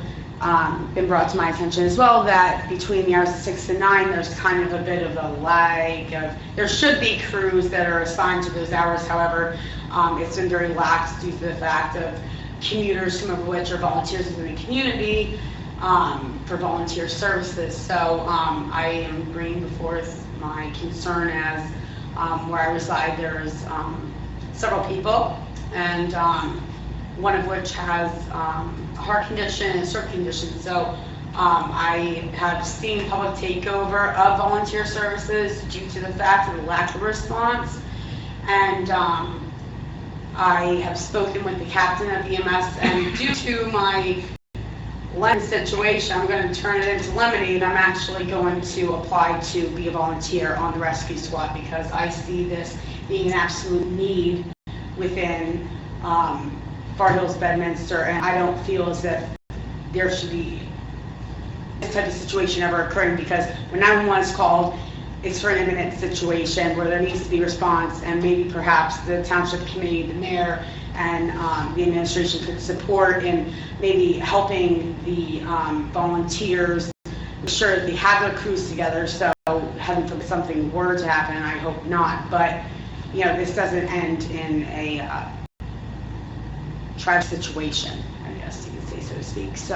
been brought to my attention as well that between the hours of 6 and 9, there's kind of a bit of a lag of, there should be crews that are assigned to those hours. However, it's been very lax due to the fact of commuters, some of which are volunteers within the community, for volunteer services. So I am bringing forth my concern as where I reside, there's several people, and one of which has a heart condition and a stroke condition. So I have seen public takeover of volunteer services due to the fact of the lack of response. And I have spoken with the captain of EMS, and due to my lemon situation, I'm going to turn it into lemonade. I'm actually going to apply to be a volunteer on the rescue squad because I see this being an absolute need within Far Hills Bedminster, and I don't feel as if there should be this type of situation ever occurring, because when 911 is called, it's for an imminent situation where there needs to be response, and maybe perhaps the township committee, the mayor, and the administration could support in maybe helping the volunteers ensure that they have their crews together. So heaven forbid something were to happen, and I hope not, but you know, this doesn't end in a tragic situation, I guess you could say, so to speak. So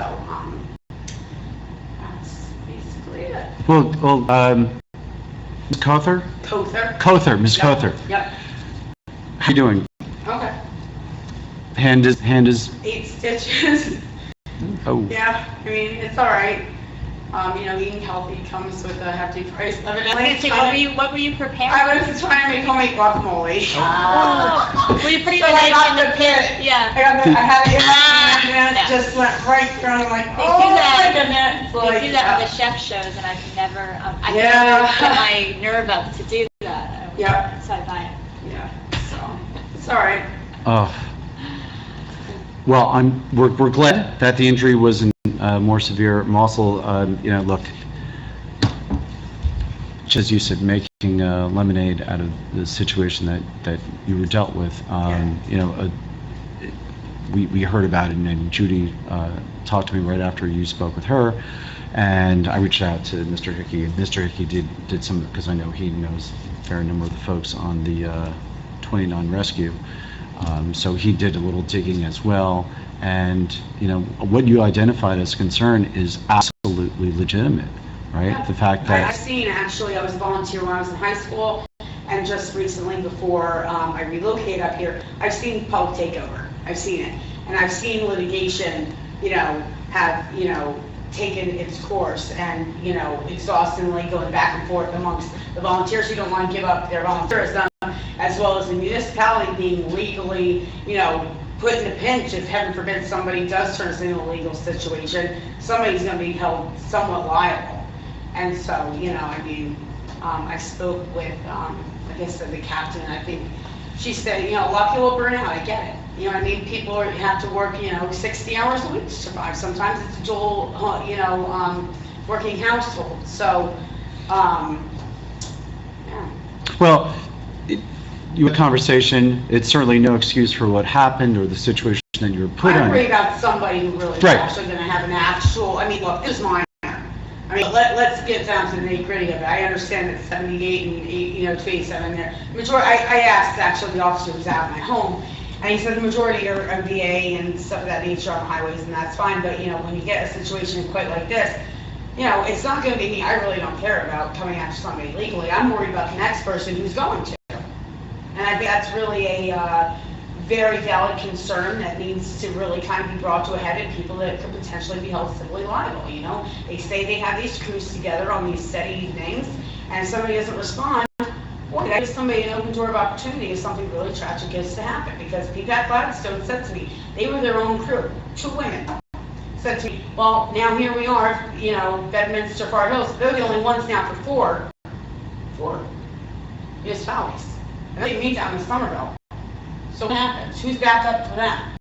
that's basically it. Well, Ms. Cawthor? Cawthor. Ms. Yep. Cawthor. Yep. How you doing? Okay. Hand is, 8 stitches. oh, Yeah, I mean, it's all right. You know, eating healthy comes with a hefty price, evidently. What were you preparing? I was trying to make homemade guacamole. Oh. Were you pretty So I much got in the pit. Yeah. I had it in my hand, and Yeah. it just went right through, and I'm like, They oh do my that. goodness. They do that on the chef shows, and I can never, I Yeah. can never get my nerve up to do that. Yep. So I buy it. Yeah, so, it's all right. oh. Well, we're glad that the injury wasn't more severe. I'm also, you know, look, as you said, making lemonade out of the situation that you were dealt with. You know, we heard about it, and Judy talked to me right after you spoke with her, and I reached out to Mr. Hickey. Mr. Hickey did some, because I know he knows a fair number of the folks on the 29 rescue. So he did a little digging as well, and you know, what you identified as concern is absolutely legitimate, right? Yeah. The fact I've that, seen, actually, I was a volunteer when I was in high school, and just recently before I relocated up here, I've seen public takeover. I've seen it. And I've seen litigation, you know, have, you know, taken its course, and, you know, exhaustingly going back and forth amongst the volunteers who don't want to give up their volunteerism, as well as the municipality being legally, you know, put in a pinch if, heaven forbid, somebody does turn us into a legal situation. Somebody's going to be held somewhat liable. And so, you know, I mean, I spoke with, like I said, the captain, and I think she said, you know, a lot of people burn out. I get it. You know what I mean? People have to work, you know, 60 hours a week to survive. Sometimes it's a dual, you know, working household. So, yeah. well, you had a conversation. It's certainly no excuse for what happened or the situation that you were put I in. worry about somebody who really is Right. actually going to have an actual, I mean, look, this is minor. I mean, let's get down to the nitty gritty of it. I understand that 78 and 8, you know, 27 there. Majority, I asked actually the officer who was out at my home, and he said the majority are VA and stuff of that nature on highways, and that's fine. But, you know, when you get a situation quite like this, you know, it's not going to be me. I really don't care about coming after somebody legally. I'm worried about the next person who's going to. And I think that's really a very valid concern that needs to really kind of be brought to a head, and people that could potentially be held civilly liable, you know? They say they have these crews together on these set evenings, and somebody doesn't respond, what me, that gives somebody an open door of opportunity if something really tragic is to happen. Because P.Pat Gladstone said to me, they were their own crew, 2 women. Said to me, well, now here we are, you know, Bedminster, Far Hills, they're the only ones now for four municipalities. And they meet down in Somerville. So what happens? Who's back up for them?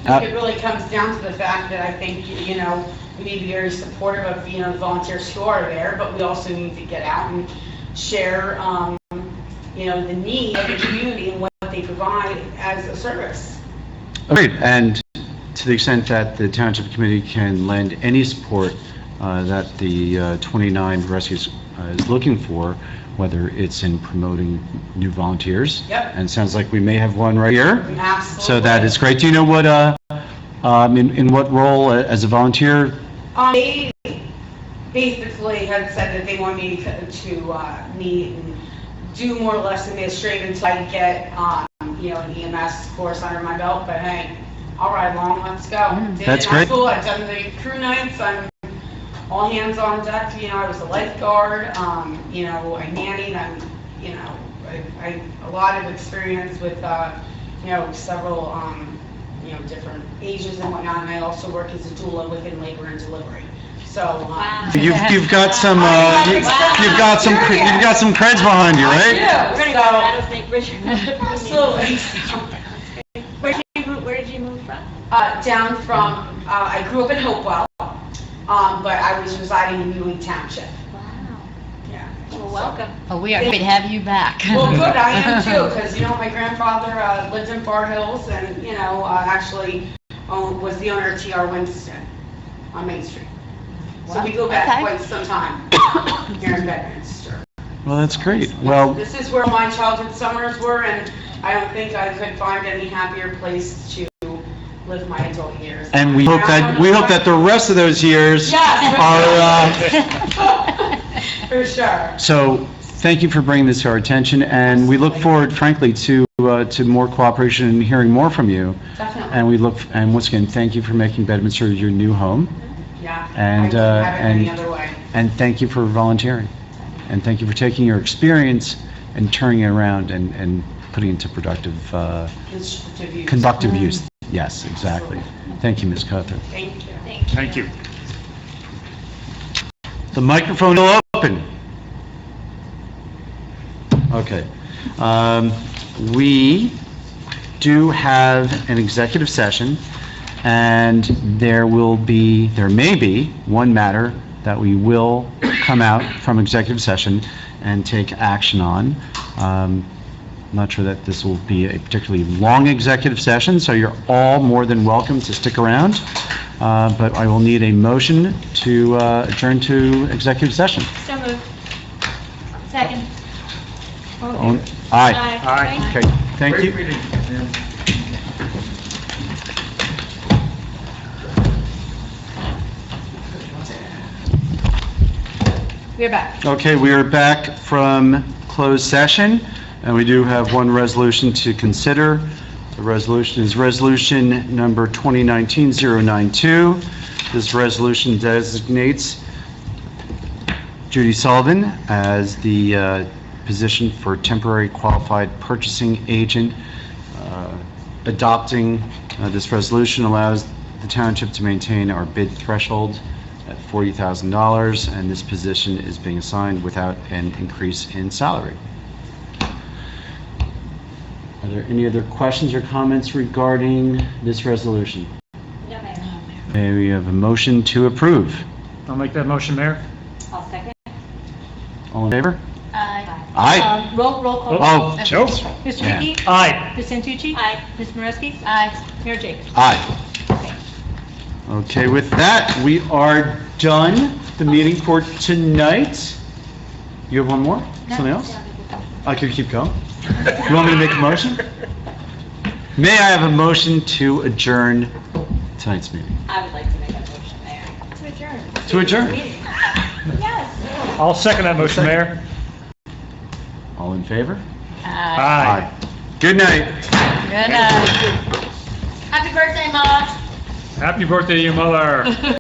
It really comes down to the fact that I think, you know, we need to be very supportive of, you know, the volunteers who are there, but we also need to get out and share, you know, the need of the community and what they provide as a service. Agreed, and to the extent that the Township Committee can lend any support that the 29 Rescues is looking for, whether it's in promoting new volunteers. Yep. And it sounds like we may have one right here. Absolutely. So that is great. Do you know what, in what role as a volunteer? They basically had said that they want me to meet and do more or less administrative until I get, you know, an EMS course under my belt, but hey, I'll ride along, let's go. Did That's it in high great. school, I've done the crew nights, I'm all hands on deck, you know, I was a lifeguard, you know, I nannied, you know, I a lot of experience with, you know, several, you know, different ages and whatnot, and I also work as a doula within labor and delivery. So, You've got some, you've got some creds behind you, right? yeah, We're gonna go to Rattlesnake Bridge. absolutely. Where did you move from? Down from, I grew up in Hopewell, but I was residing in Ewing Township. Wow. Yeah. Well, welcome. Oh, we are happy to have you back. Well, good, I am too, because, you know, my grandfather lived in Far Hills and, you know, actually was the owner of TR Winston on Main Street. So we go back Okay. quite some time here in Bedminster. Well, that's great. Well, This is where my childhood summers were, and I don't think I could find any happier place to live my adult years. and we hope that the rest of those years Yes. are, For sure. so thank you for bringing this to our attention, and we look forward, frankly, to more cooperation and hearing more from you. Definitely. And once again, thank you for making Bedminster your new home, Yeah. and, I wouldn't have it any other way. and thank you for volunteering. And thank you for taking your experience and turning it around and putting it into productive, Constructive use. conductive use. Yes, exactly. Thank you, Ms. Cuthbert. Thank you. Thank you. The microphone is open. Okay. We do have an executive session, and there may be one matter that we will come out from executive session and take action on. I'm not sure that this will be a particularly long executive session, so you're all more than welcome to stick around. But I will need a motion to adjourn to executive session. So moved. Second. Aye. Aye. Okay, thank you. We're back. Okay, we are back from closed session, and we do have one resolution to consider. The resolution is Resolution Number 2019-092. This resolution designates Judy Sullivan as the position for temporary qualified purchasing agent. Adopting this resolution allows the township to maintain our bid threshold at $40,000, and this position is being assigned without an increase in salary. Are there any other questions or comments regarding this resolution? No, Mayor. May we have a motion to approve? I'll make that motion, Mayor. I'll second. All in favor? Aye. Aye. Roll call. Oh, Joe? Mr. Yeah. Hickey? Aye. Ms. Santucci? Aye. Ms. Moreski? Aye. Mayor Jacobs? aye. Okay, with that, we are done the meeting for tonight. You have one more? Something else? I could keep going. You want me to make a motion? May I have a motion to adjourn tonight's meeting? I would like to make a motion, Mayor. To adjourn. To adjourn? Yes. I'll second that motion, Mayor. All in favor? Aye. Good night. Good night. Happy birthday, Mom. Happy birthday to your mother.